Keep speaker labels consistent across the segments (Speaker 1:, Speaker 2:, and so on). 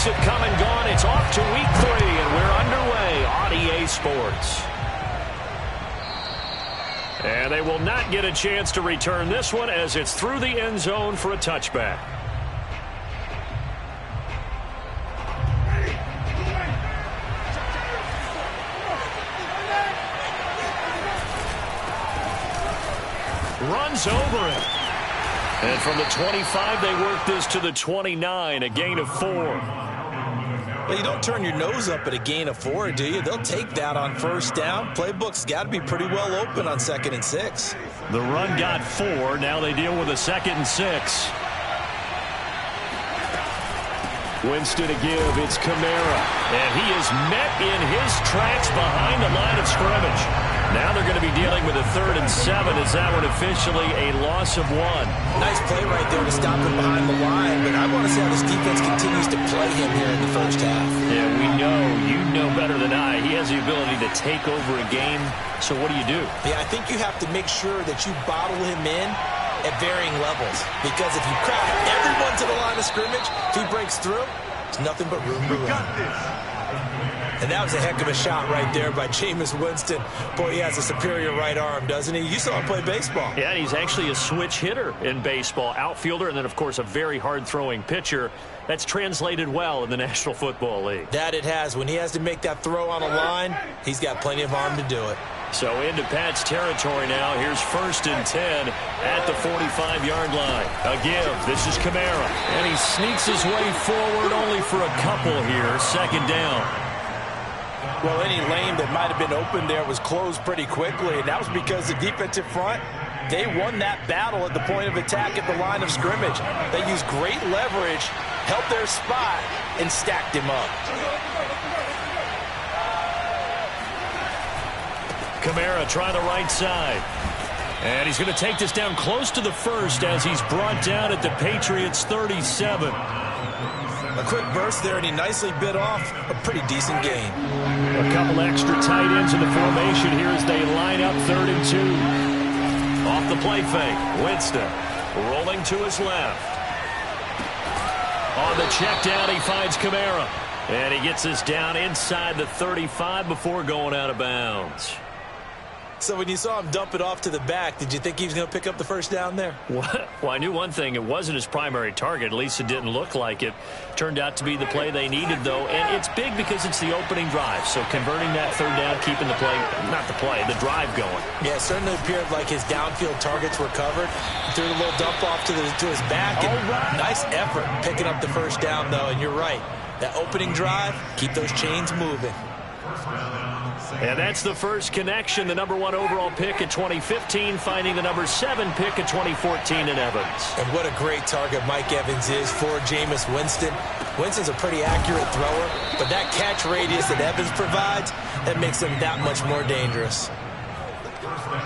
Speaker 1: weeks have come and gone. It's off to week 3, and we're underway on EA Sports. And they will not get a chance to return this one as it's through the end zone for a touchback. Runs over him. And from the 25, they work this to the 29, a gain of 4.
Speaker 2: Well, you don't turn your nose up at a gain of 4, do you? They'll take that on first down. Playbook's got to be pretty well open on 2nd and 6.
Speaker 1: The run got 4. Now they deal with a 2nd and 6. Winston to give. It's Kamara. And he is met in his tracks behind the line of scrimmage. Now they're going to be dealing with a 3rd and 7. Is that one officially a loss of 1?
Speaker 2: Nice play right there to stop him behind the line, but I want to see how this defense continues to play him here in the first half.
Speaker 1: Yeah, we know. You know better than I. He has the ability to take over a game. So what do you do?
Speaker 2: Yeah, I think you have to make sure that you bottle him in at varying levels. Because if you crowd everyone to the line of scrimmage, if he breaks through, it's nothing but room to run. And that was a heck of a shot right there by Jameis Winston. Boy, he has a superior right arm, doesn't he? You saw him play baseball.
Speaker 1: Yeah, he's actually a switch hitter in baseball. Outfielder and then, of course, a very hard-throwing pitcher. That's translated well in the National Football League.
Speaker 2: That it has. When he has to make that throw on a line, he's got plenty of arm to do it.
Speaker 1: So into Pat's territory now. Here's 1st and 10 at the 45-yard line. A give. This is Kamara. And he sneaks his way forward only for a couple here. 2nd down.
Speaker 3: Well, any lane that might have been open there was closed pretty quickly, and that was because the defensive front, they won that battle at the point of attack at the line of scrimmage. They used great leverage, held their spot, and stacked him up.
Speaker 1: Kamara trying the right side. And he's going to take this down close to the 1st as he's brought down at the Patriots' 37.
Speaker 2: A quick burst there, and he nicely bit off a pretty decent gain.
Speaker 1: A couple extra tight ends in the formation here as they line up 3rd and 2. Off the play fake, Winston rolling to his left. On the check down, he finds Kamara. And he gets this down inside the 35 before going out of bounds.
Speaker 2: So when you saw him dump it off to the back, did you think he was going to pick up the first down there?
Speaker 1: Well, I knew one thing. It wasn't his primary target. At least it didn't look like it. Turned out to be the play they needed, though. And it's big because it's the opening drive. So converting that 3rd down, keeping the play, not the play, the drive going.
Speaker 2: Yeah, it certainly appeared like his downfield targets were covered. He threw a little dump off to his back. And nice effort picking up the first down, though. And you're right. That opening drive, keep those chains moving.
Speaker 1: And that's the first connection. The number 1 overall pick at 2015, finding the number 7 pick at 2014 in Evans.
Speaker 2: And what a great target Mike Evans is for Jameis Winston. Winston's a pretty accurate thrower, but that catch radius that Evans provides, that makes him that much more dangerous.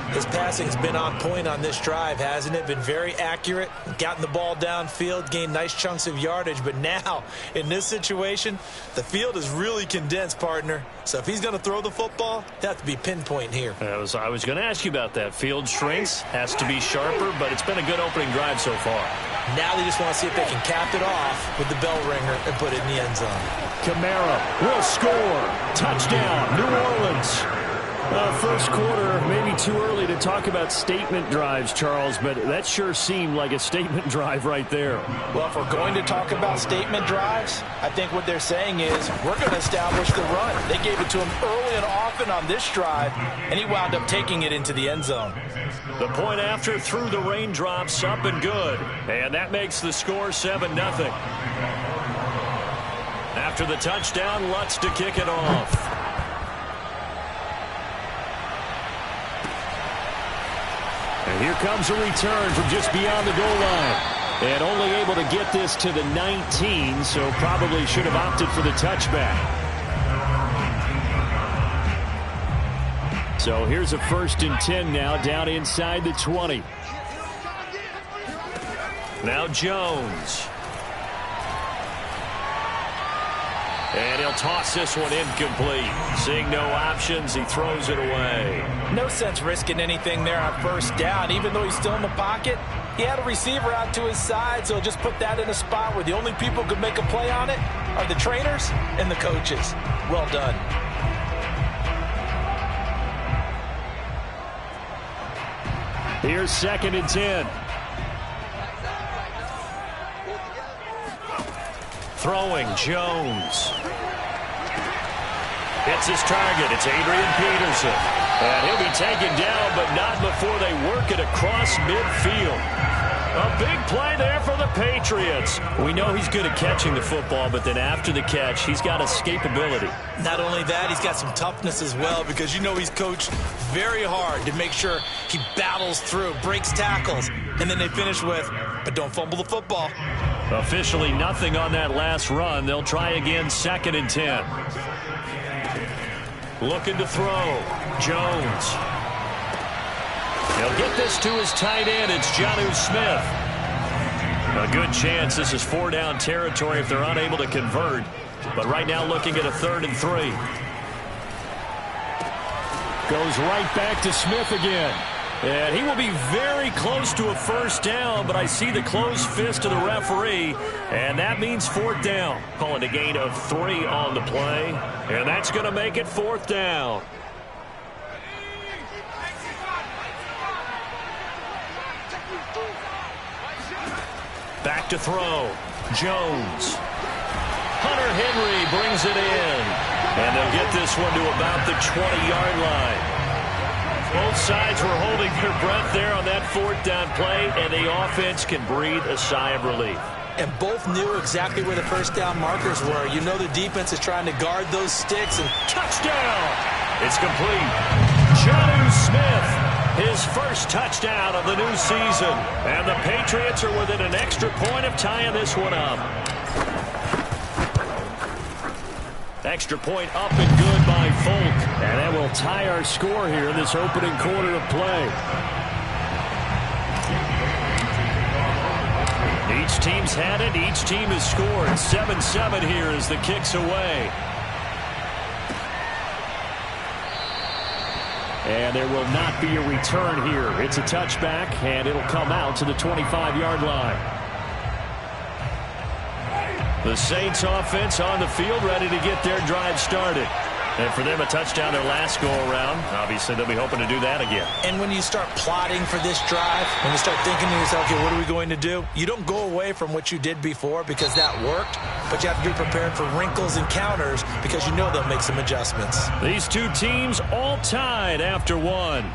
Speaker 2: His passing's been on point on this drive, hasn't it? Been very accurate, gotten the ball downfield, gained nice chunks of yardage. But now, in this situation, the field is really condensed, partner. So if he's going to throw the football, that has to be pinpoint here.
Speaker 1: I was going to ask you about that. Field shrinks, has to be sharper, but it's been a good opening drive so far.
Speaker 2: Now they just want to see if they can cap it off with the bell ringer and put it in the end zone.
Speaker 1: Kamara will score. Touchdown, New Orleans. First quarter, maybe too early to talk about statement drives, Charles, but that sure seemed like a statement drive right there.
Speaker 3: Well, if we're going to talk about statement drives, I think what they're saying is we're going to establish the run. They gave it to him early and often on this drive, and he wound up taking it into the end zone.
Speaker 1: The point after through the raindrops, up and good. And that makes the score 7-0. After the touchdown, Lutz to kick it off. And here comes a return from just beyond the goal line. And only able to get this to the 19, so probably should have opted for the touchback. So here's a 1st and 10 now, down inside the 20. Now Jones. And he'll toss this one incomplete. Seeing no options, he throws it away.
Speaker 3: No sense risking anything there on first down. Even though he's still in the pocket, he had a receiver out to his side, so just put that in a spot where the only people who could make a play on it are the trainers and the coaches. Well done.
Speaker 1: Here's 2nd and 10. Throwing, Jones. It's his target. It's Adrian Peterson. And he'll be taken down, but not before they work it across midfield. A big play there for the Patriots. We know he's good at catching the football, but then after the catch, he's got escapability.
Speaker 2: Not only that, he's got some toughness as well, because you know he's coached very hard to make sure he battles through, breaks tackles, and then they finish with, but don't fumble the football.
Speaker 1: Officially nothing on that last run. They'll try again, 2nd and 10. Looking to throw. Jones. He'll get this to his tight end. It's Jonnu Smith. A good chance this is 4-down territory if they're unable to convert. But right now looking at a 3rd and 3. Goes right back to Smith again. And he will be very close to a 1st down, but I see the closed fist of the referee, and that means 4th down. Call it a gain of 3 on the play, and that's going to make it 4th down. Back to throw. Jones. Hunter Henry brings it in, and they'll get this one to about the 20-yard line. Both sides were holding their breath there on that 4th down play, and the offense can breathe a sigh of relief.
Speaker 2: And both knew exactly where the 1st down markers were. You know the defense is trying to guard those sticks. And
Speaker 1: touchdown! It's complete. Jonnu Smith, his 1st touchdown of the new season. And the Patriots are within an extra point of tying this one up. Extra point up and good by Folk. And that will tie our score here in this opening quarter of play. Each team's had it. Each team has scored. 7-7 here as the kick's away. And there will not be a return here. It's a touchback, and it'll come out to the 25-yard line. The Saints offense on the field, ready to get their drive started. And for them, a touchdown their last go-around. Obviously, they'll be hoping to do that again.
Speaker 2: And when you start plotting for this drive, when you start thinking to yourself, okay, what are we going to do? You don't go away from what you did before because that worked, but you have to be prepared for wrinkles and counters because you know they'll make some adjustments.
Speaker 1: These two teams all tied after one.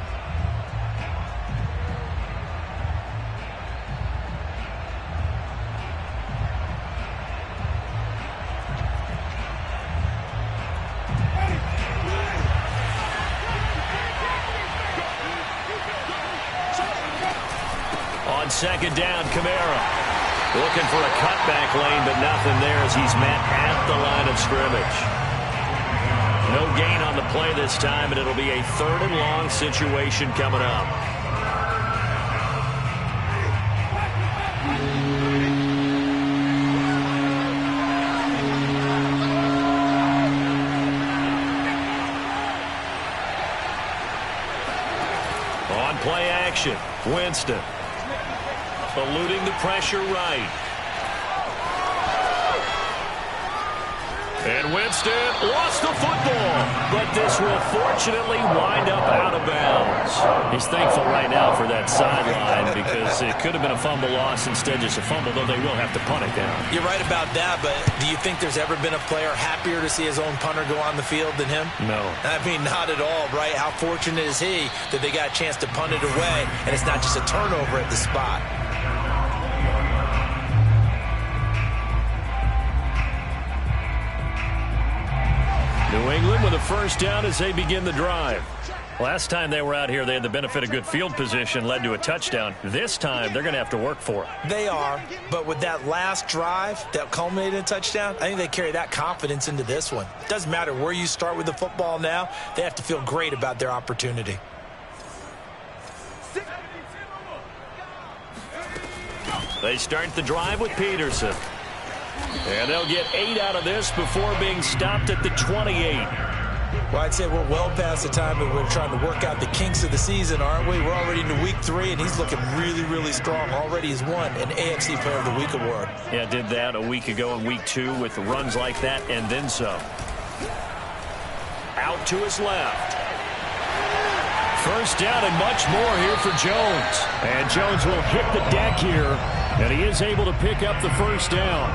Speaker 1: Second down, Kamara. Looking for a cutback lane, but nothing there as he's met at the line of scrimmage. No gain on the play this time, and it'll be a 3rd and long situation coming up. On play action, Winston. Eluding the pressure right. And Winston lost the football, but this will fortunately wind up out of bounds. He's thankful right now for that sideline because it could have been a fumble loss, instead just a fumble, though they will have to punt it down.
Speaker 2: You're right about that, but do you think there's ever been a player happier to see his own punter go on the field than him?
Speaker 1: No.
Speaker 2: I mean, not at all, right? How fortunate is he that they got a chance to punt it away, and it's not just a turnover at the spot.
Speaker 1: New England with a 1st down as they begin the drive. Last time they were out here, they had the benefit of good field position, led to a touchdown. This time, they're going to have to work for it.
Speaker 2: They are, but with that last drive that culminated in a touchdown, I think they carry that confidence into this one. It doesn't matter where you start with the football now. They have to feel great about their opportunity.
Speaker 1: They start the drive with Peterson. And they'll get 8 out of this before being stopped at the 28.
Speaker 2: Well, I'd say we're well past the time that we're trying to work out the kinks of the season, aren't we? We're already into week 3, and he's looking really, really strong. Already has won an AFC Player of the Week award.
Speaker 1: Yeah, did that a week ago in week 2 with runs like that and then some. Out to his left. First down and much more here for Jones. And Jones will hit the deck here, and he is able to pick up the first down.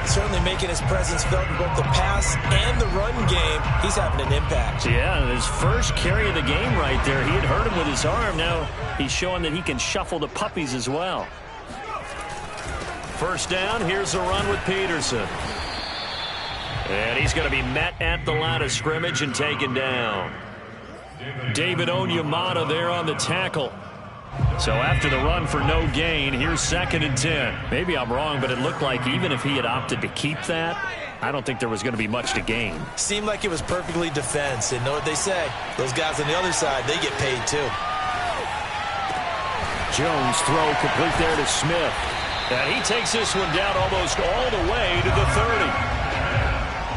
Speaker 2: Certainly making his presence felt in both the pass and the run game. He's having an impact.
Speaker 1: Yeah, his first carry of the game right there. He had hurt him with his arm. Now he's showing that he can shuffle the puppies as well. First down, here's a run with Peterson. And he's going to be met at the line of scrimmage and taken down. David Onyemata there on the tackle. So after the run for no gain, here's 2nd and 10. Maybe I'm wrong, but it looked like even if he had opted to keep that, I don't think there was going to be much to gain.
Speaker 2: Seemed like it was perfectly defense. And know what they say? Those guys on the other side, they get paid too.
Speaker 1: Jones throw complete there to Smith. And he takes this one down almost all the way to the 30.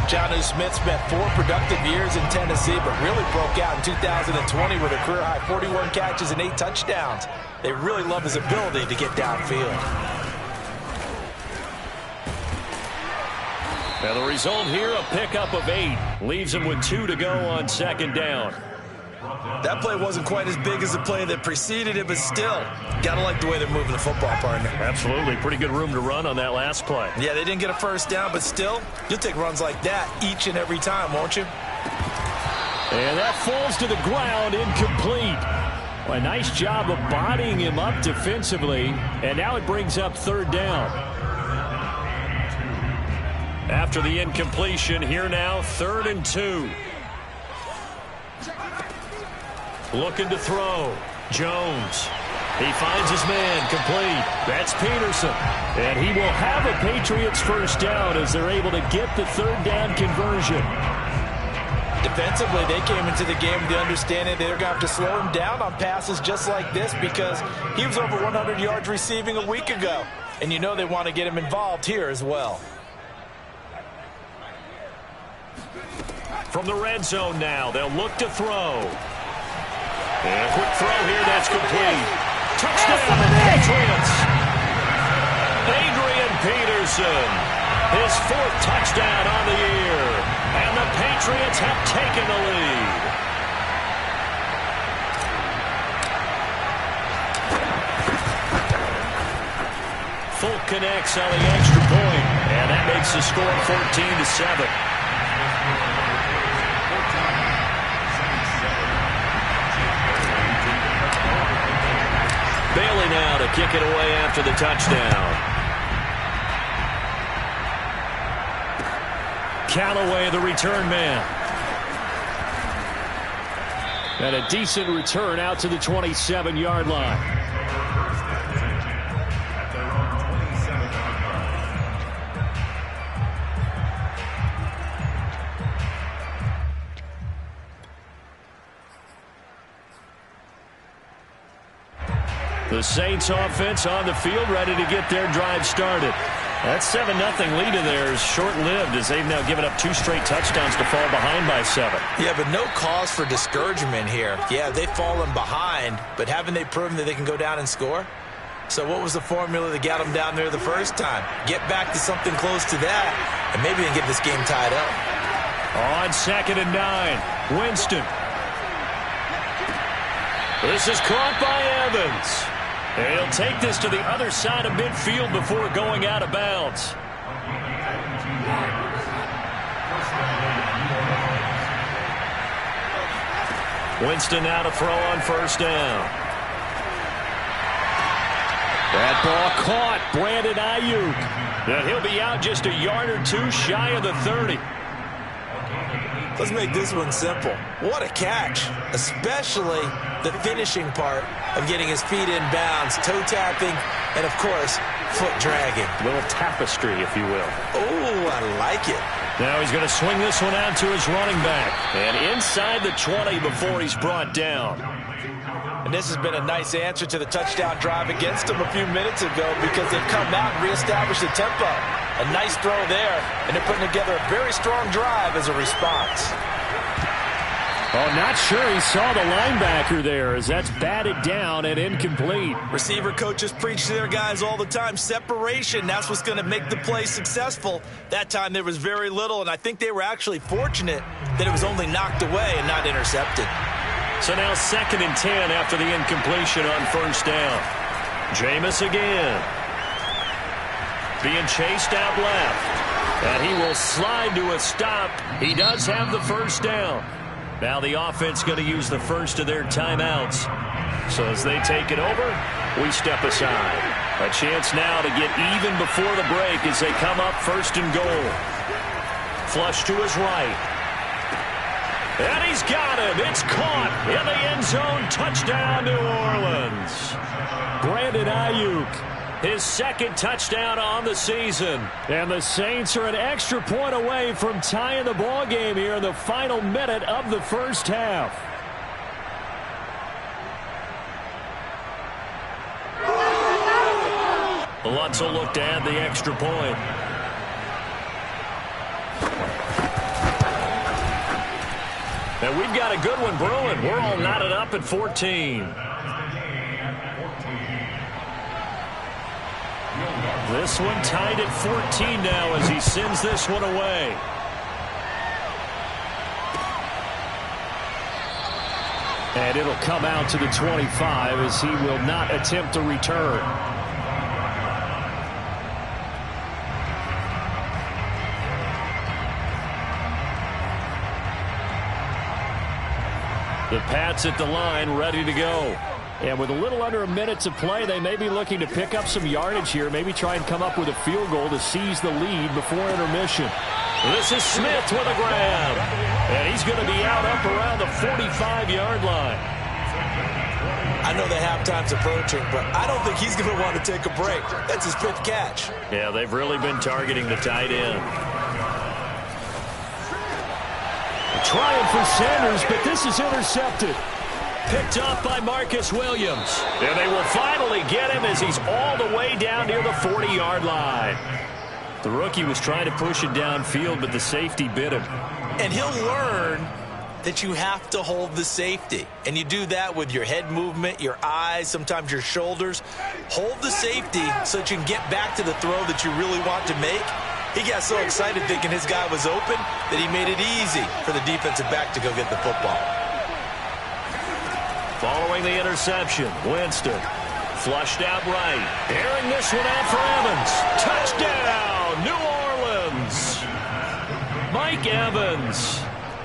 Speaker 3: Jonnu Smith spent 4 productive years in Tennessee, but really broke out in 2020 with a career-high 41 catches and 8 touchdowns. They really love his ability to get downfield.
Speaker 1: Now the result here, a pickup of 8. Leaves him with 2 to go on 2nd down.
Speaker 2: That play wasn't quite as big as the play that preceded it, but still, gotta like the way they're moving the football, partner.
Speaker 1: Absolutely. Pretty good room to run on that last play.
Speaker 2: Yeah, they didn't get a first down, but still, you'll take runs like that each and every time, won't you?
Speaker 1: And that falls to the ground, incomplete. Well, a nice job of bodying him up defensively, and now it brings up 3rd down. After the incompletion, here now, 3rd and 2. Looking to throw. Jones. He finds his man, complete. That's Peterson. And he will have a Patriots first down as they're able to get the 3rd down conversion.
Speaker 3: Defensively, they came into the game with the understanding they're going to have to slow him down on passes just like this because he was over 100 yards receiving a week ago. And you know they want to get him involved here as well.
Speaker 1: From the red zone now, they'll look to throw. And a quick throw here, that's complete. Touchdown, Patriots! Adrian Peterson, his 4th touchdown on the year. And the Patriots have taken the lead. Fulk connects on the extra point, and that makes the score 14-7. Bailey now to kick it away after the touchdown. Callaway, the return man. And a decent return out to the 27-yard line. The Saints offense on the field, ready to get their drive started. That 7-0 lead of theirs short-lived as they've now given up 2 straight touchdowns to fall behind by 7.
Speaker 2: Yeah, but no cause for discouragement here. Yeah, they've fallen behind, but haven't they proven that they can go down and score? So what was the formula that got them down there the first time? Get back to something close to that, and maybe they can get this game tied up.
Speaker 1: On 2nd and 9, Winston. This is caught by Evans. And he'll take this to the other side of midfield before going out of bounds. Winston now to throw on first down. That ball caught. Brandon Ayuk. And he'll be out just a yard or 2 shy of the 30.
Speaker 2: Let's make this one simple. What a catch, especially the finishing part of getting his feet in bounds, toe tapping, and of course, foot dragging.
Speaker 1: A little tapestry, if you will.
Speaker 2: Oh, I like it.
Speaker 1: Now he's going to swing this one out to his running back. And inside the 20 before he's brought down.
Speaker 3: And this has been a nice answer to the touchdown drive against them a few minutes ago because they've come out and reestablished the tempo. A nice throw there, and they're putting together a very strong drive as a response.
Speaker 1: Oh, not sure he saw the linebacker there as that's batted down and incomplete.
Speaker 2: Receiver coaches preach to their guys all the time. Separation, that's what's going to make the play successful. That time there was very little, and I think they were actually fortunate that it was only knocked away and not intercepted.
Speaker 1: So now 2nd and 10 after the incompletion on first down. Jameis again. Being chased out left. And he will slide to a stop. He does have the first down. Now the offense going to use the first of their timeouts. So as they take it over, we step aside. A chance now to get even before the break as they come up 1st and goal. Flush to his right. And he's got him. It's caught in the end zone. Touchdown, New Orleans. Brandon Ayuk. His 2nd touchdown on the season. And the Saints are an extra point away from tying the ball game here in the final minute of the first half. Lutz will look to add the extra point. And we've got a good one brewing. We're all knotted up at 14. This one tied at 14 now as he sends this one away. And it'll come out to the 25 as he will not attempt to return. The Pats at the line ready to go. And with a little under a minute to play, they may be looking to pick up some yardage here, maybe try and come up with a field goal to seize the lead before intermission. This is Smith with a grab. And he's going to be out up around the 45-yard line.
Speaker 2: I know the halftime's approaching, but I don't think he's going to want to take a break. That's his 5th catch.
Speaker 1: Yeah, they've really been targeting the tight end. Trying for Sanders, but this is intercepted. Picked up by Marcus Williams. And they will finally get him as he's all the way down near the 40-yard line. The rookie was trying to push it downfield, but the safety bit him.
Speaker 2: And he'll learn that you have to hold the safety. And you do that with your head movement, your eyes, sometimes your shoulders. Hold the safety so that you can get back to the throw that you really want to make. He got so excited thinking his guy was open that he made it easy for the defensive back to go get the football.
Speaker 1: Following the interception, Winston flushed out right. Airing this one out for Evans. Touchdown, New Orleans. Mike Evans,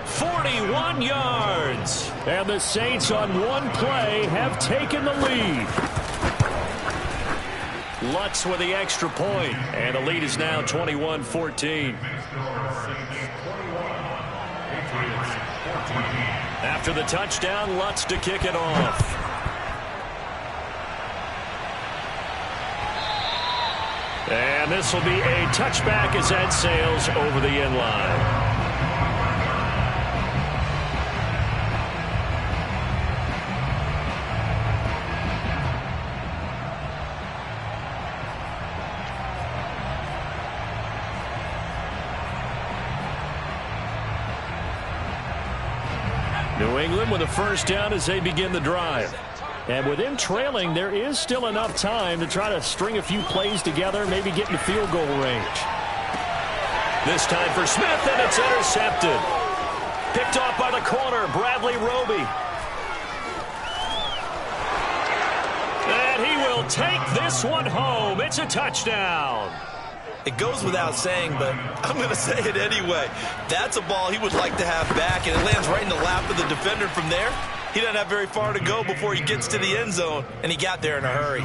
Speaker 1: 41 yards. And the Saints on one play have taken the lead. Lutz with the extra point, and the lead is now 21-14. After the touchdown, Lutz to kick it off. And this will be a touchback as that sails over the end line. New England with a first down as they begin the drive. And with them trailing, there is still enough time to try to string a few plays together, maybe get in field goal range. This time for Smith, and it's intercepted. Picked off by the corner, Bradley Roby. And he will take this one home. It's a touchdown.
Speaker 2: It goes without saying, but I'm going to say it anyway. That's a ball he would like to have back, and it lands right in the lap of the defender from there. He doesn't have very far to go before he gets to the end zone, and he got there in a hurry.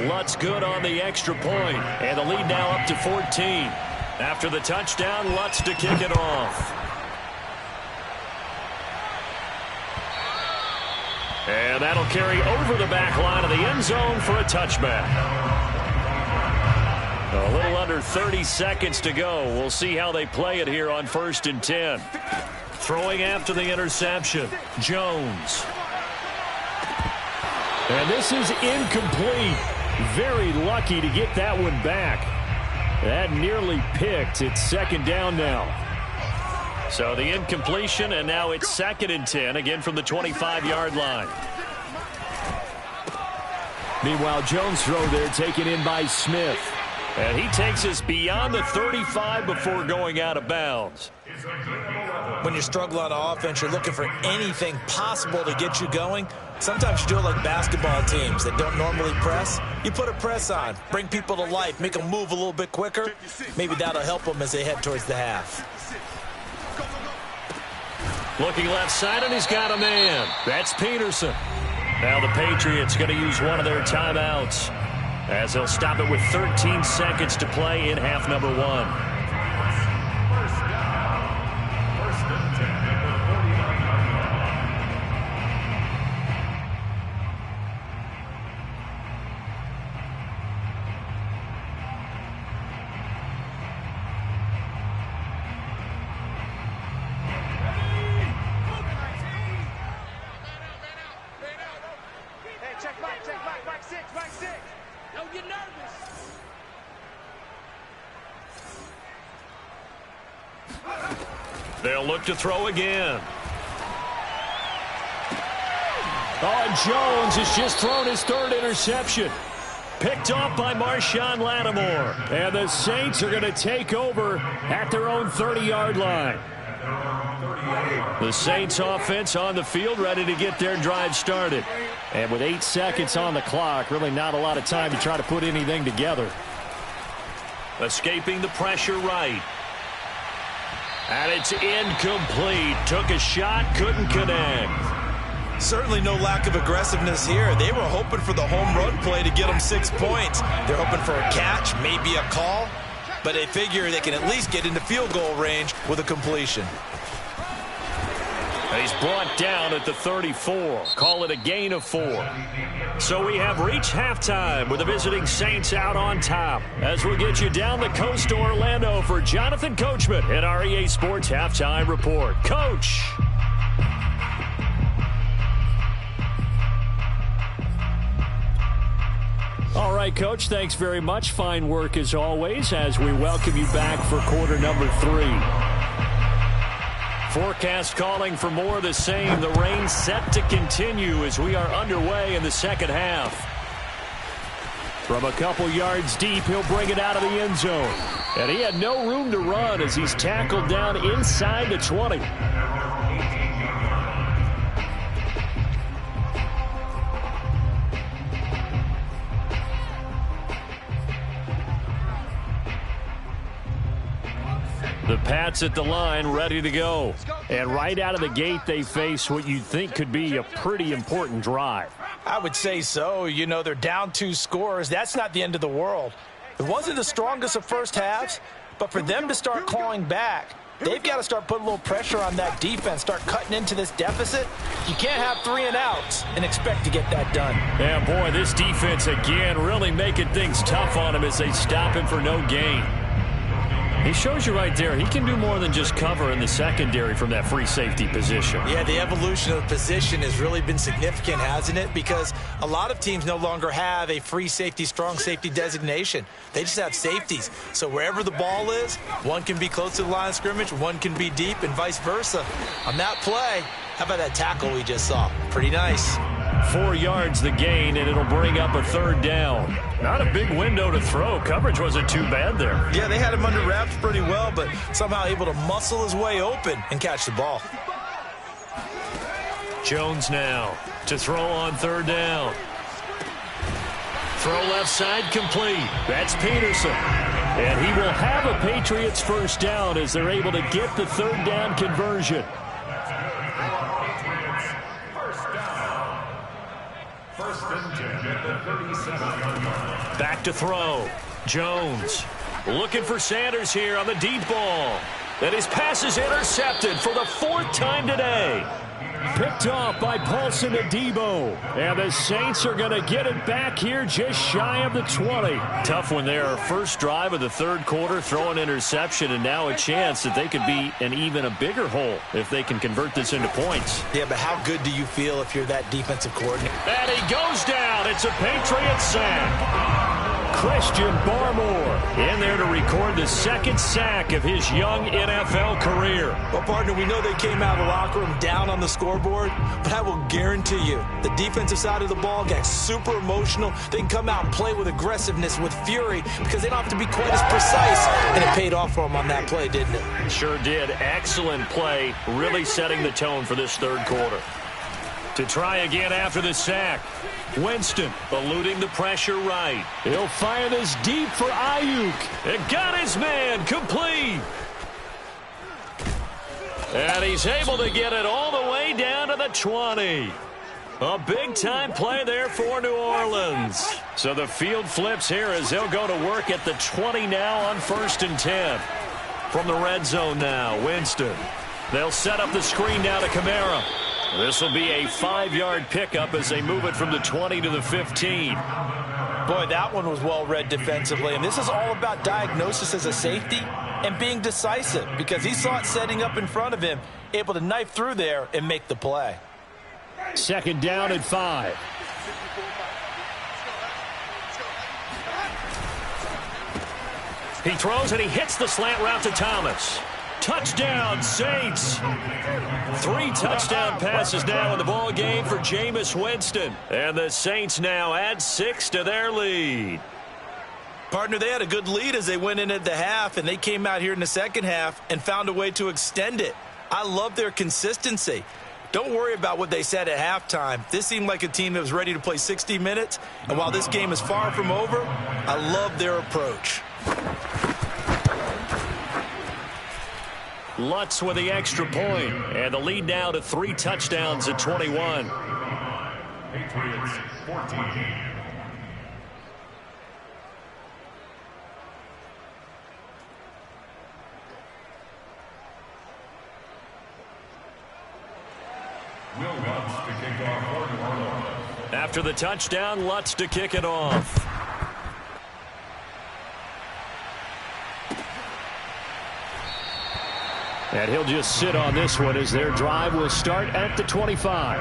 Speaker 1: Lutz good on the extra point, and the lead now up to 14. After the touchdown, Lutz to kick it off. And that'll carry over the back line of the end zone for a touchback. A little under 30 seconds to go. We'll see how they play it here on 1st and 10. Throwing after the interception, Jones. And this is incomplete. Very lucky to get that one back. That nearly picked. It's second down now. So the incompletion, and now it's 2nd and 10, again from the 25-yard line. Meanwhile, Jones' throw there taken in by Smith. And he takes us beyond the 35 before going out of bounds.
Speaker 2: When you struggle on offense, you're looking for anything possible to get you going. Sometimes you do it like basketball teams that don't normally press. You put a press on, bring people to life, make them move a little bit quicker. Maybe that'll help them as they head towards the half.
Speaker 1: Looking left side, and he's got a man. That's Peterson. Now the Patriots going to use one of their timeouts, as they'll stop it with 13 seconds to play in half number 1. They'll look to throw again. Oh, and Jones has just thrown his 3rd interception. Picked off by Marshawn Lattimore. And the Saints are going to take over at their own 30-yard line. The Saints offense on the field, ready to get their drive started. And with 8 seconds on the clock, really not a lot of time to try to put anything together. Escaping the pressure right. And it's incomplete. Took a shot, couldn't connect.
Speaker 2: Certainly no lack of aggressiveness here. They were hoping for the home run play to get them 6 points. They're hoping for a catch, maybe a call, but they figure they can at least get into field goal range with a completion.
Speaker 1: He's brought down at the 34. Call it a gain of 4. So we have reached halftime with the visiting Saints out on top. As we'll get you down the coast to Orlando for Jonathan Coachman at our EA Sports Halftime Report. Coach. All right, Coach, thanks very much. Fine work as always as we welcome you back for quarter number 3. Forecast calling for more of the same. The rain set to continue as we are underway in the second half. From a couple yards deep, he'll bring it out of the end zone. And he had no room to run as he's tackled down inside the 20. The Pats at the line, ready to go. And right out of the gate, they face what you'd think could be a pretty important drive.
Speaker 3: I would say so. You know, they're down 2 scores. That's not the end of the world. It wasn't the strongest of first halves, but for them to start clawing back, they've got to start putting a little pressure on that defense, start cutting into this deficit. You can't have 3 and outs and expect to get that done.
Speaker 1: Yeah, boy, this defense again really making things tough on him as they stop him for no gain. He shows you right there, he can do more than just cover in the secondary from that free safety position.
Speaker 2: Yeah, the evolution of the position has really been significant, hasn't it? Because a lot of teams no longer have a free safety, strong safety designation. They just have safeties. So wherever the ball is, one can be close to the line of scrimmage, one can be deep, and vice versa. On that play, how about that tackle we just saw? Pretty nice.
Speaker 1: 4 yards the gain, and it'll bring up a 3rd down. Not a big window to throw. Coverage wasn't too bad there.
Speaker 2: Yeah, they had him under wraps pretty well, but somehow able to muscle his way open and catch the ball.
Speaker 1: Jones now to throw on 3rd down. Throw left side complete. That's Peterson. And he will have a Patriots 1st down as they're able to get the 3rd down conversion. Back to throw. Jones looking for Sanders here on the deep ball. And his pass is intercepted for the 4th time today. Picked off by Paulson Adebo. And the Saints are going to get it back here just shy of the 20. Tough one there. First drive of the 3rd quarter, throw an interception, and now a chance that they could be in even a bigger hole if they can convert this into points.
Speaker 2: Yeah, but how good do you feel if you're that defensive coordinator?
Speaker 1: And he goes down. It's a Patriots sack. Christian Barmore in there to record the second sack of his young NFL career.
Speaker 2: Well, partner, we know they came out of the locker room down on the scoreboard, but I will guarantee you the defensive side of the ball got super emotional. They can come out and play with aggressiveness, with fury, because they don't have to be quite as precise, and it paid off for them on that play, didn't it?
Speaker 1: Sure did. Excellent play, really setting the tone for this third quarter. To try again after the sack. Winston eluding the pressure right. He'll fire this deep for Ayuk. It got his man complete. And he's able to get it all the way down to the 20. A big-time play there for New Orleans. So the field flips here as they'll go to work at the 20 now on 1st and 10. From the red zone now, Winston. They'll set up the screen now to Kamara. This will be a 5-yard pickup as they move it from the 20 to the 15.
Speaker 3: Boy, that one was well read defensively, and this is all about diagnosis as a safety and being decisive because he saw it setting up in front of him, able to knife through there and make the play.
Speaker 1: 2nd down and 5. He throws and he hits the slant route to Thomas. Touchdown, Saints. 3 touchdown passes now in the ball game for Jameis Winston. And the Saints now add 6 to their lead.
Speaker 2: Partner, they had a good lead as they went in at the half, and they came out here in the second half and found a way to extend it. I love their consistency. Don't worry about what they said at halftime. This seemed like a team that was ready to play 60 minutes, and while this game is far from over, I love their approach.
Speaker 1: Lutz with the extra point, and the lead now to 3 touchdowns at 21.
Speaker 4: Patriots 14. Will Lutz to kick off for New Orleans.
Speaker 1: After the touchdown, Lutz to kick it off. And he'll just sit on this one as their drive will start at the 25.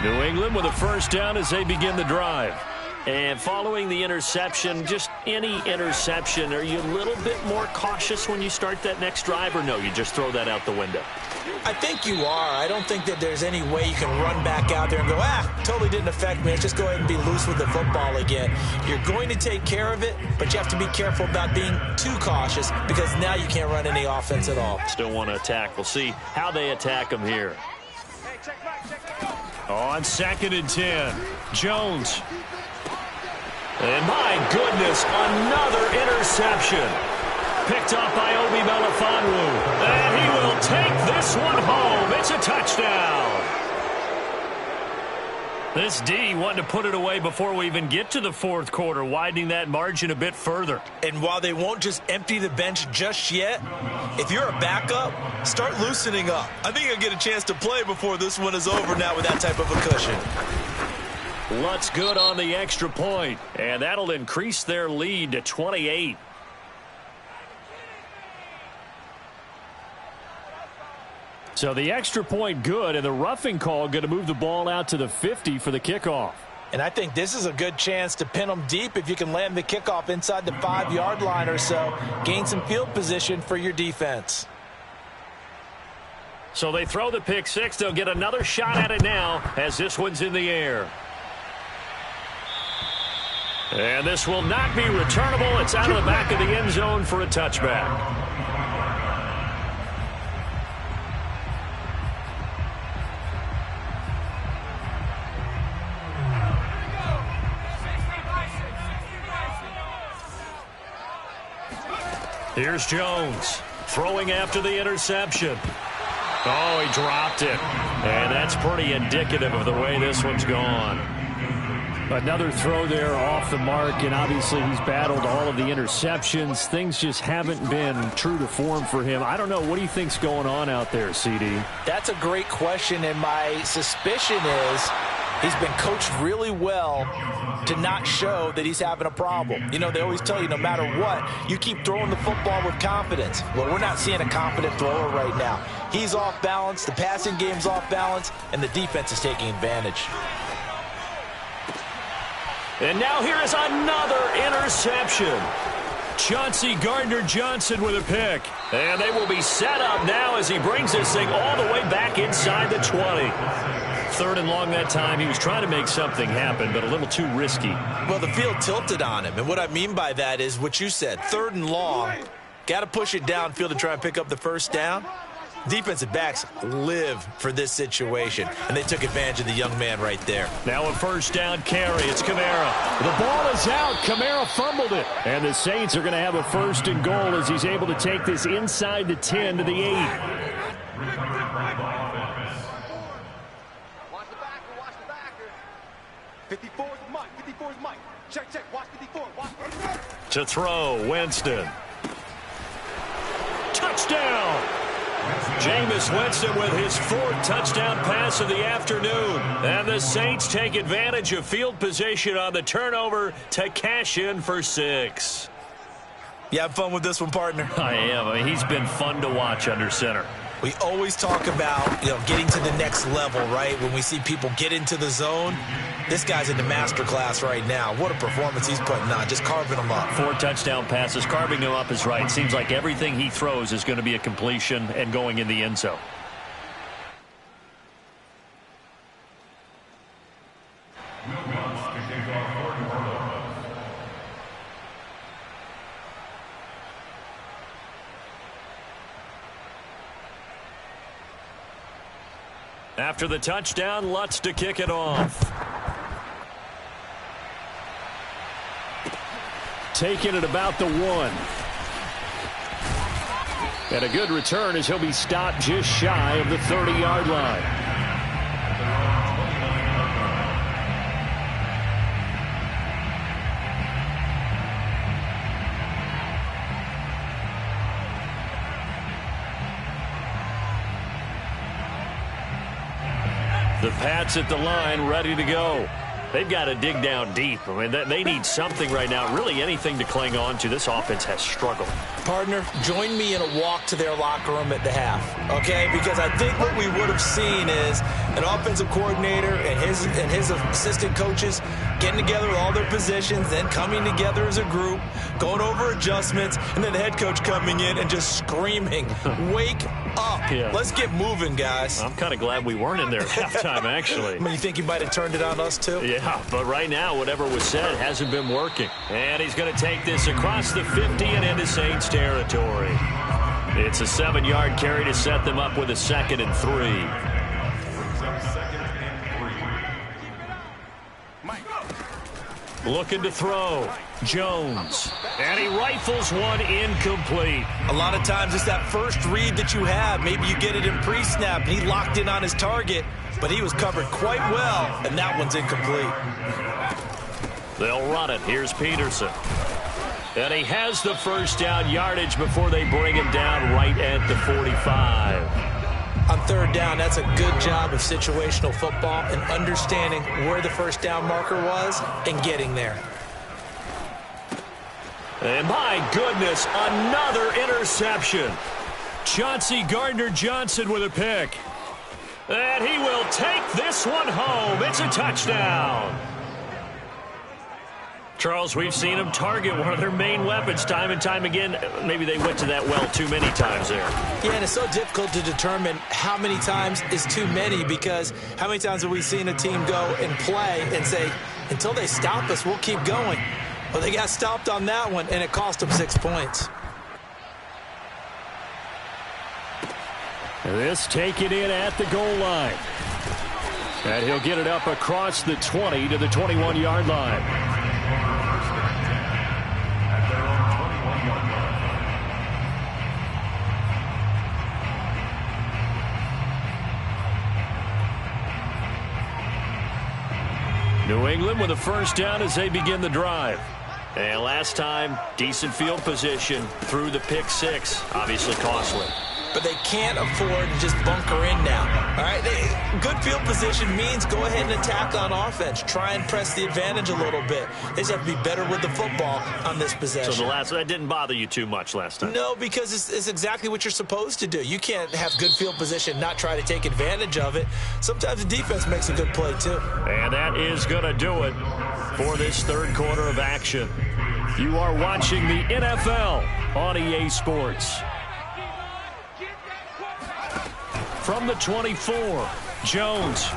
Speaker 1: New England with a first down as they begin the drive. And following the interception, just any interception, are you a little bit more cautious when you start that next drive, or no, you just throw that out the window?
Speaker 2: I think you are. I don't think that there's any way you can run back out there and go, totally didn't affect me. Let's just go ahead and be loose with the football again. You're going to take care of it, but you have to be careful about being too cautious because now you can't run any offense at all.
Speaker 1: Still want to attack. We'll see how they attack them here. On 2nd and 10, Jones. And my goodness, another interception. Picked up by Obi Melifonwu. And he will take this one home. It's a touchdown. This D wanting to put it away before we even get to the 4th quarter, widening that margin a bit further.
Speaker 2: And while they won't just empty the bench just yet, if you're a backup, start loosening up. I think you'll get a chance to play before this one is over now with that type of a cushion.
Speaker 1: Lutz good on the extra point, and that'll increase their lead to 28. So the extra point good, and the roughing call going to move the ball out to the 50 for the kickoff.
Speaker 3: And I think this is a good chance to pin them deep if you can land the kickoff inside the 5-yard line or so. Gain some field position for your defense.
Speaker 1: So they throw the pick six. They'll get another shot at it now as this one's in the air. And this will not be returnable. It's out of the back of the end zone for a touchback. Here's Jones throwing after the interception. Oh, he dropped it. And that's pretty indicative of the way this one's gone. Another throw there off the mark, and obviously he's battled all of the interceptions. Things just haven't been true to form for him. I don't know. What do you think's going on out there, CD?
Speaker 3: That's a great question, and my suspicion is He's been coached really well to not show that he's having a problem. You know, they always tell you no matter what, you keep throwing the football with confidence. Well, we're not seeing a confident thrower right now. He's off balance, the passing game's off balance, and the defense is taking advantage.
Speaker 1: And now here is another interception. Chauncey Gardner-Johnson with a pick. And they will be set up now as he brings this thing all the way back inside the 20. 3rd and long that time. He was trying to make something happen, but a little too risky.
Speaker 2: Well, the field tilted on him, and what I mean by that is what you said. 3rd and long, got to push it downfield to try and pick up the first down. Defensive backs live for this situation, and they took advantage of the young man right there.
Speaker 1: Now a first down carry. It's Kamara. The ball is out. Kamara fumbled it. And the Saints are going to have a 1st and goal as he's able to take this inside the 10 to the 8.
Speaker 5: Watch the backer. 54 is Mike. 54 is Mike. Check. Watch 54. Watch.
Speaker 1: To throw, Winston. Touchdown! Jameis Winston with his 4th touchdown pass of the afternoon. And the Saints take advantage of field position on the turnover to cash in for 6.
Speaker 2: You have fun with this one, partner?
Speaker 1: I am. I mean, he's been fun to watch under center.
Speaker 2: We always talk about, getting to the next level, right? When we see people get into the zone, this guy's in the master class right now. What a performance he's putting on, just carving them up.
Speaker 1: 4 touchdown passes. Carving them up is right. Seems like everything he throws is going to be a completion and going in the end zone. After the touchdown, Lutz to kick it off. Taking it about the 1. And a good return as he'll be stopped just shy of the 30-yard line. The Pats at the line, ready to go. They've got to dig down deep. I mean, they need something right now, really anything to cling on to. This offense has struggled.
Speaker 2: Partner, join me in a walk to their locker room at the half, okay? Because I think what we would have seen is an offensive coordinator and his assistant coaches getting together with all their positions, then coming together as a group, going over adjustments, and then the head coach coming in and just screaming, wake up.
Speaker 1: Yeah.
Speaker 2: Let's get moving, guys.
Speaker 1: I'm kind of glad we weren't in there at halftime, actually.
Speaker 2: I mean, you think he might have turned it on us, too?
Speaker 1: Yeah, but right now, whatever was said hasn't been working. And he's going to take this across the 50 and into Saints territory. It's a 7-yard carry to set them up with a 2nd and 3. Looking to throw. Jones. And he rifles one incomplete.
Speaker 2: A lot of times it's that first read that you have. Maybe you get it in pre-snap. He locked in on his target, but he was covered quite well, and that one's incomplete.
Speaker 1: They'll run it. Here's Peterson. And he has the first down yardage before they bring him down right at the 45.
Speaker 2: On 3rd down, that's a good job of situational football and understanding where the first down marker was and getting there.
Speaker 1: And my goodness, another interception. Chauncey Gardner-Johnson with a pick. And he will take this one home. It's a touchdown. Charles, we've seen them target one of their main weapons time and time again. Maybe they went to that well too many times there.
Speaker 2: Yeah, and it's so difficult to determine how many times is too many, because how many times have we seen a team go and play and say, until they stop us, we'll keep going. Well, they got stopped on that one, and it cost them 6 points.
Speaker 1: This taken in at the goal line. And he'll get it up across the 20 to the 21-yard line. New England with a first down as they begin the drive. And last time, decent field position through the pick 6. Obviously costly.
Speaker 2: but they can't afford to just bunker in now. All right, good field position means go ahead and attack on offense. Try and press the advantage a little bit. They just have to be better with the football on this possession.
Speaker 1: So that didn't bother you too much last time?
Speaker 2: No, because it's exactly what you're supposed to do. You can't have good field position, not try to take advantage of it. Sometimes the defense makes a good play, too.
Speaker 1: And that is going to do it for this third quarter of action. You are watching the NFL on EA Sports. From the 24, Jones.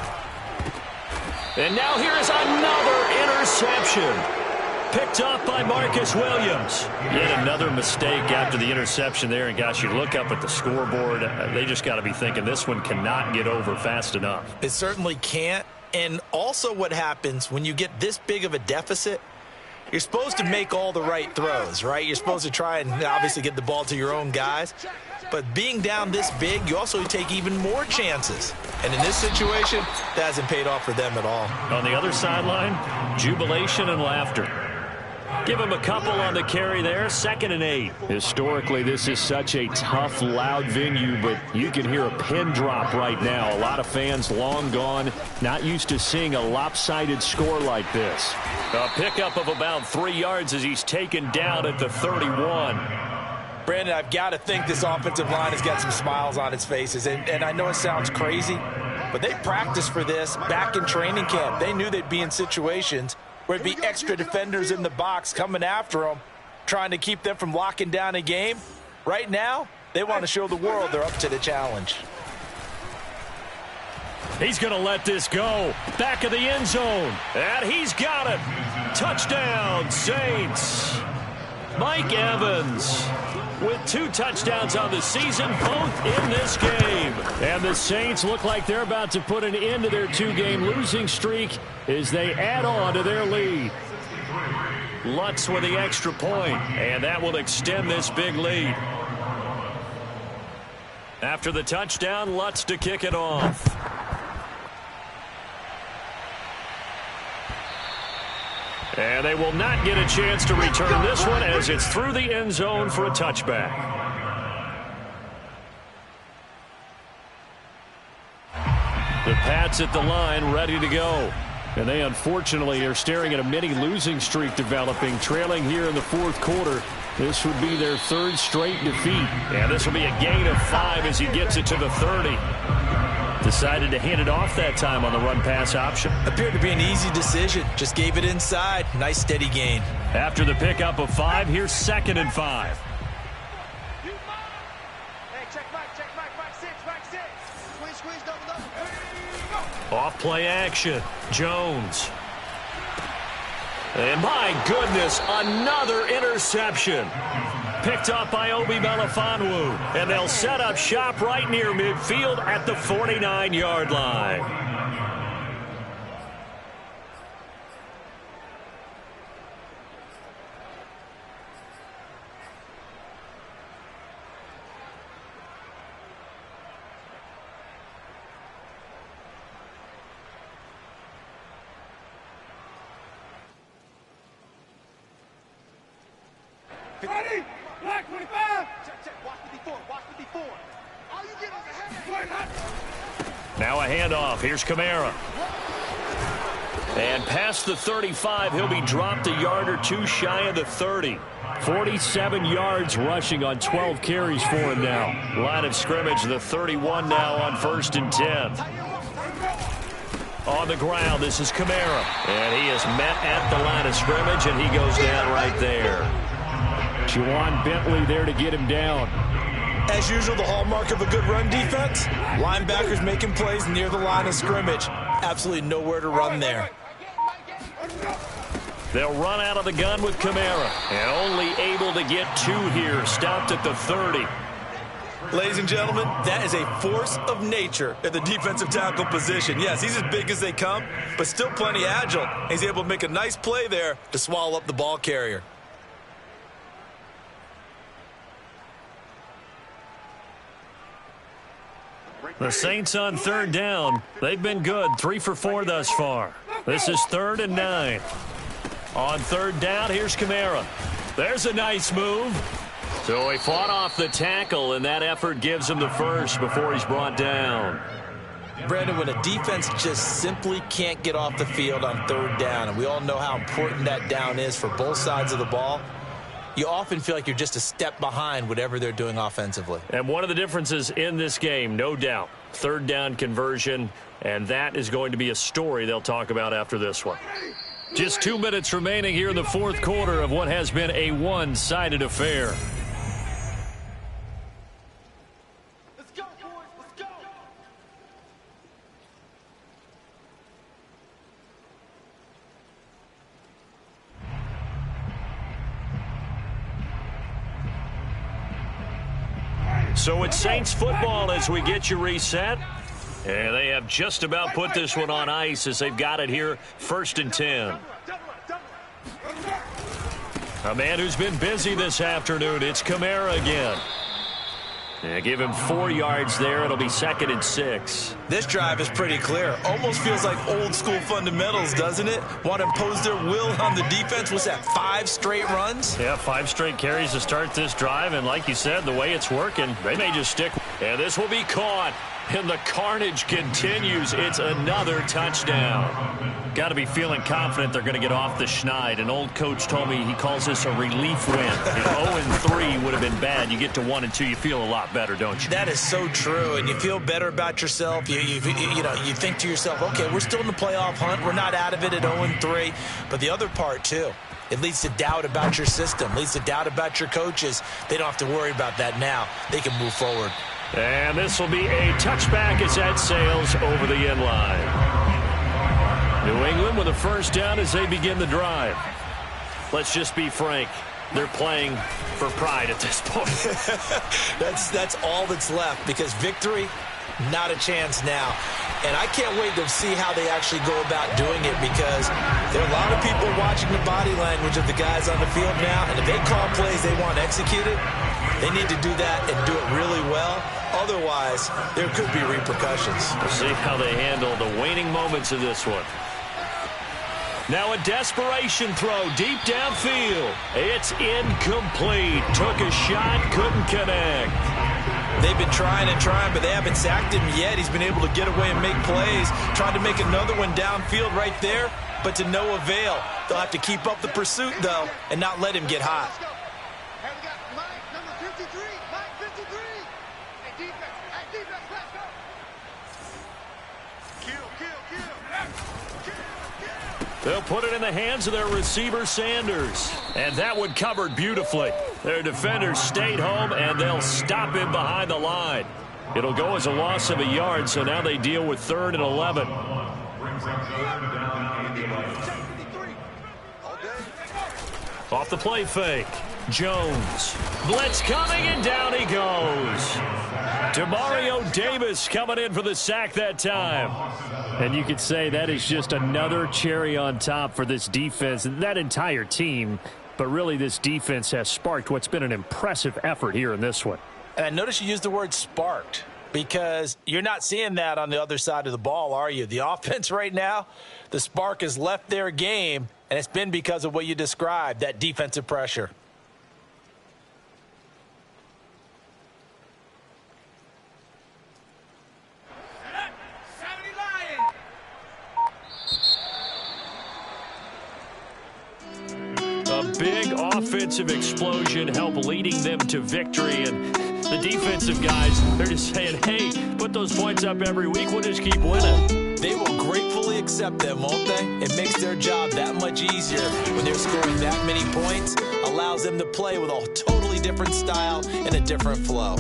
Speaker 1: And now here is another interception. Picked up by Marcus Williams. Yet another mistake after the interception there. And, gosh, you look up at the scoreboard. They just got to be thinking this one cannot get over fast enough.
Speaker 2: It certainly can't. And also what happens when you get this big of a deficit, you're supposed to make all the right throws, right? You're supposed to try and obviously get the ball to your own guys. But being down this big, you also take even more chances. And in this situation, that hasn't paid off for them at all.
Speaker 1: On the other sideline, jubilation and laughter. Give him a couple on the carry there, 2nd and 8. Historically, this is such a tough, loud venue, but you can hear a pin drop right now. A lot of fans long gone, not used to seeing a lopsided score like this. A pickup of about 3 yards as he's taken down at the 31.
Speaker 3: Brandon, I've got to think this offensive line has got some smiles on its faces. And I know it sounds crazy, but they practiced for this back in training camp. They knew they'd be in situations where it'd be extra defenders in the box coming after them, trying to keep them from locking down a game. Right now, they want to show the world they're up to the challenge.
Speaker 1: He's going to let this go. Back of the end zone. And he's got it. Touchdown, Saints. Mike Evans with 2 touchdowns on the season, both in this game. And the Saints look like they're about to put an end to their 2-game losing streak as they add on to their lead. Lutz with the extra point, and that will extend this big lead. After the touchdown, Lutz to kick it off. And they will not get a chance to return this one as it's through the end zone for a touchback. The Pats at the line ready to go. And they unfortunately are staring at a mini losing streak developing, trailing here in the 4th quarter. This would be their 3rd straight defeat. And this will be a gain of 5 as he gets it to the 30. Decided to hand it off that time on the run-pass option.
Speaker 2: Appeared to be an easy decision. Just gave it inside. Nice steady gain.
Speaker 1: After the pickup of 5, here's 2nd and 5.
Speaker 5: Hey, check Mike, 6. Squeeze, double.
Speaker 1: Off play action. Jones. And my goodness, another interception. Picked up by Obi Melifonwu. And they'll set up shop right near midfield at the 49-yard line.
Speaker 5: Ready? Black 25. Check. Watch 54. All you get is a hand.
Speaker 1: Now a handoff. Here's Kamara. And past the 35, he'll be dropped a yard or 2 shy of the 30. 47 yards rushing on 12 carries for him now. Line of scrimmage, the 31 now on 1st and 10. On the ground, this is Kamara. And he is met at the line of scrimmage, and he goes down right there. Juwan Bentley there to get him down.
Speaker 2: As usual, the hallmark of a good run defense, linebackers making plays near the line of scrimmage. Absolutely nowhere to run there.
Speaker 1: They'll run out of the gun with Kamara. And only able to get 2 here. Stopped at the 30.
Speaker 2: Ladies and gentlemen, that is a force of nature at the defensive tackle position. Yes, he's as big as they come, but still plenty agile. He's able to make a nice play there to swallow up the ball carrier.
Speaker 1: The Saints on 3rd down. They've been good. 3 for 4 thus far. This is 3rd and 9. On 3rd down, here's Kamara. There's a nice move. So he fought off the tackle, and that effort gives him the first before he's brought down.
Speaker 2: Brandon, when a defense just simply can't get off the field on third down, and we all know how important that down is for both sides of the ball, you often feel like you're just a step behind whatever they're doing offensively.
Speaker 1: And one of the differences in this game, no doubt, third down conversion, and that is going to be a story they'll talk about after this one. Just 2 minutes remaining here in the fourth quarter of what has been a one-sided affair.
Speaker 5: Let's go, boys. Let's go.
Speaker 1: So it's Saints football as we get you reset. And they have just about put this one on ice as they've got it here, 1st and 10. A man who's been busy this afternoon, it's Kamara again. Yeah, give him 4 yards there. It'll be 2nd and 6.
Speaker 2: This drive is pretty clear. Almost feels like old school fundamentals, doesn't it? Want to impose their will on the defense. What's that, 5 straight runs?
Speaker 1: Yeah, 5 straight carries to start this drive. And like you said, the way it's working, they may just stick. And this will be caught. And the carnage continues. It's another touchdown. Got to be feeling confident they're going to get off the schneid. An old coach told me he calls this a relief win. If 0-3 would have been bad, you get to 1-2, you feel a lot better, don't you?
Speaker 2: That is so true, and you feel better about yourself. You think to yourself, okay, we're still in the playoff hunt. We're not out of it at 0-3. But the other part, too, it leads to doubt about your system, leads to doubt about your coaches. They don't have to worry about that now. They can move forward.
Speaker 1: And this will be a touchback as that sails over the end line. New England with a first down as they begin the drive. Let's just be frank. They're playing for pride at this point.
Speaker 2: That's all that's left, because victory, not a chance now. And I can't wait to see how they actually go about doing it, because there are a lot of people watching the body language of the guys on the field now, and if they call plays they want executed, they need to do that and do it really well. Otherwise, there could be repercussions.
Speaker 1: We'll see how they handle the waning moments of this one. Now a desperation throw deep downfield. It's incomplete. Took a shot, couldn't connect.
Speaker 2: They've been trying and trying, but they haven't sacked him yet. He's been able to get away and make plays. Tried to make another one downfield right there, but to no avail. They'll have to keep up the pursuit, though, and not let him get hot.
Speaker 5: Hey, we got Mike, number 53. Mike, 53. Hey, defense, let's go. Kill.
Speaker 1: They'll put it in the hands of their receiver, Sanders. And that one covered beautifully. Their defenders stayed home, and they'll stop him behind the line. It'll go as a loss of a yard, so now they deal with 3rd and 11. Off the play fake. Jones. Blitz coming, and down he goes. Demario Davis coming in for the sack that time. And you could say that is just another cherry on top for this defense and that entire team. But really, this defense has sparked what's been an impressive effort here in this one.
Speaker 2: And I notice you used the word sparked, because you're not seeing that on the other side of the ball, are you? The offense right now, the spark has left their game, and it's been because of what you described, that defensive pressure.
Speaker 1: A big offensive explosion helped leading them to victory, and the defensive guys, they're just saying, hey, put those points up every week, we'll just keep winning.
Speaker 2: They will gratefully accept them, won't they? It makes their job that much easier when they're scoring that many points. Allows them to play with a totally different style and a different flow.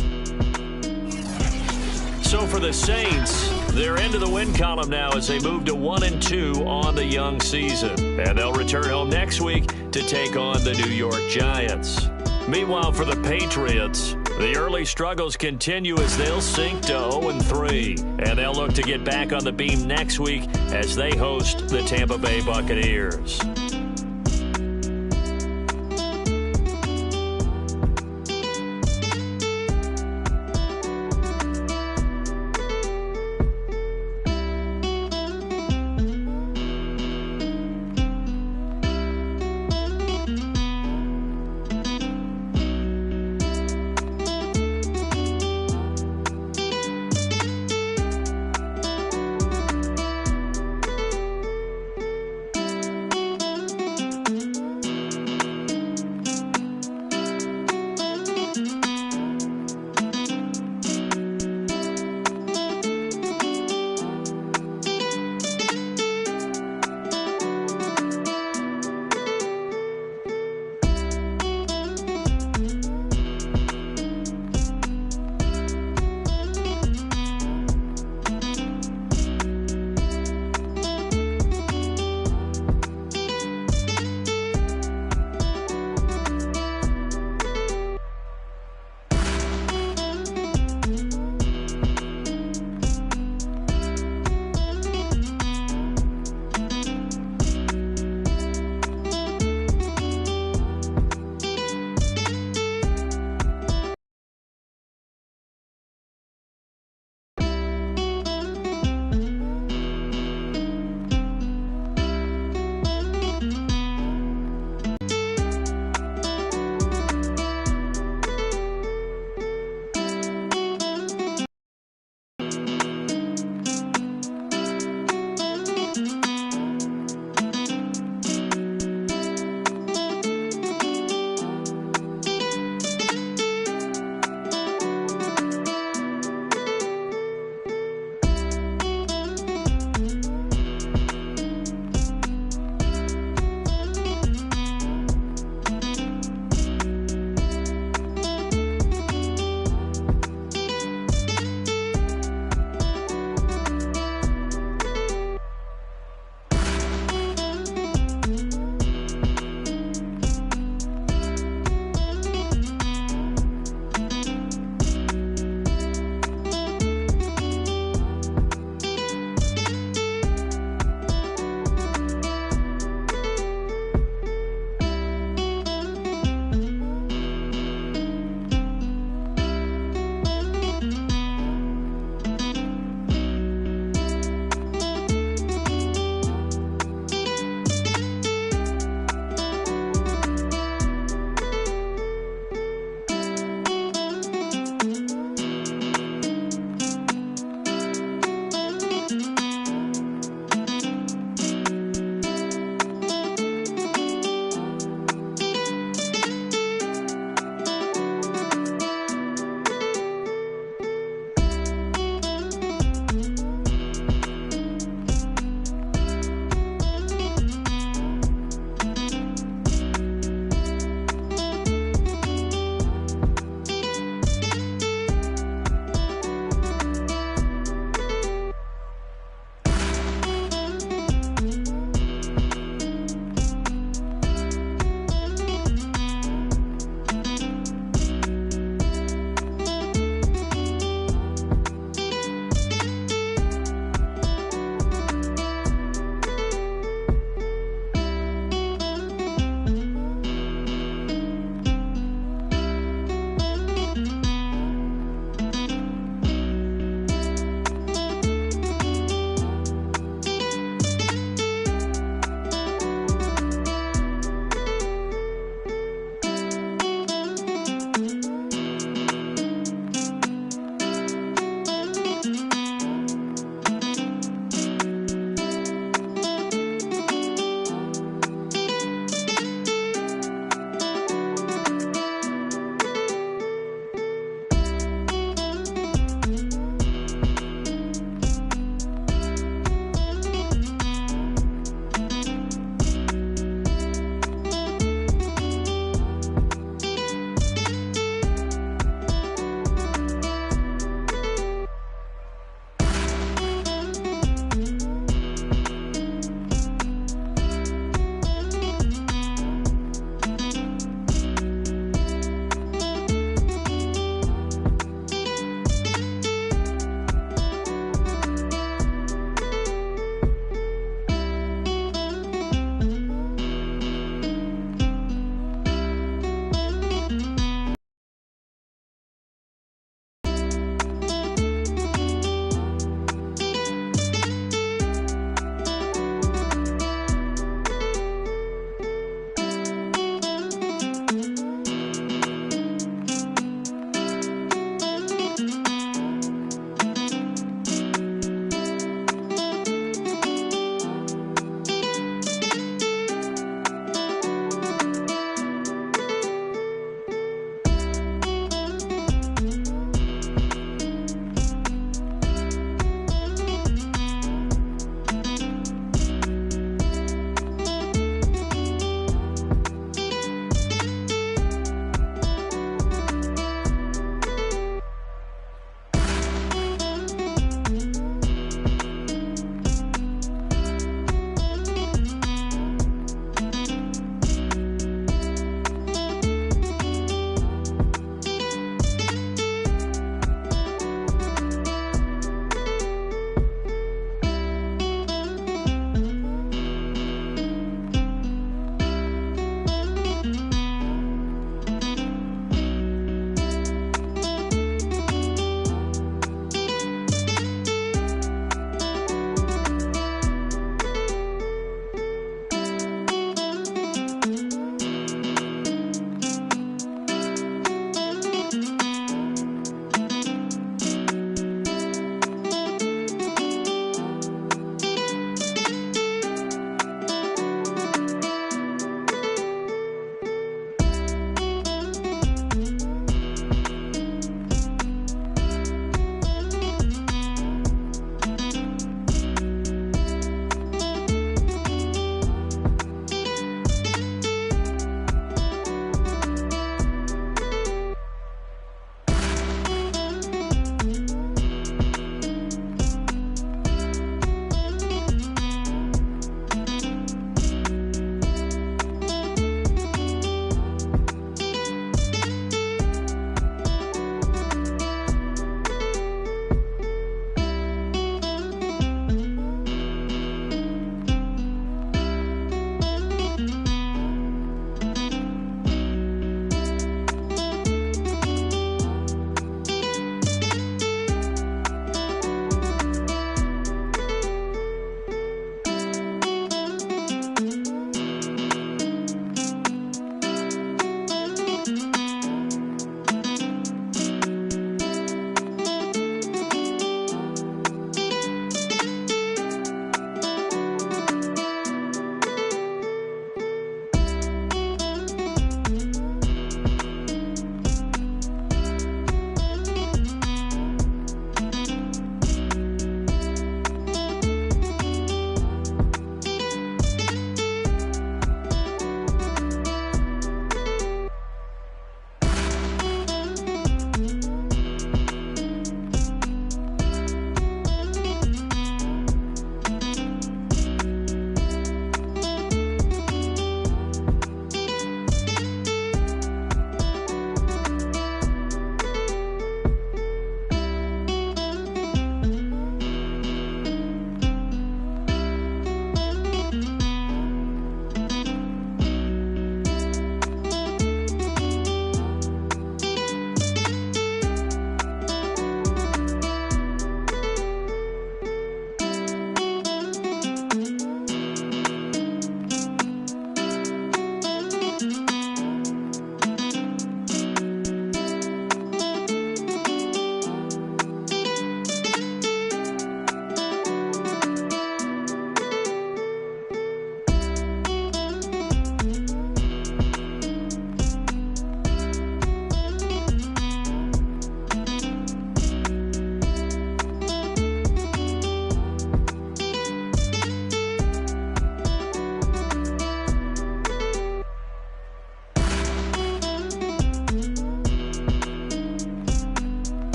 Speaker 1: So for the Saints, they're into the win column now as they move to 1-2 on the young season. And they'll return home next week to take on the New York Giants. Meanwhile, for the Patriots, the early struggles continue as they'll sink to 0-3. And they'll look to get back on the beam next week as they host the Tampa Bay Buccaneers.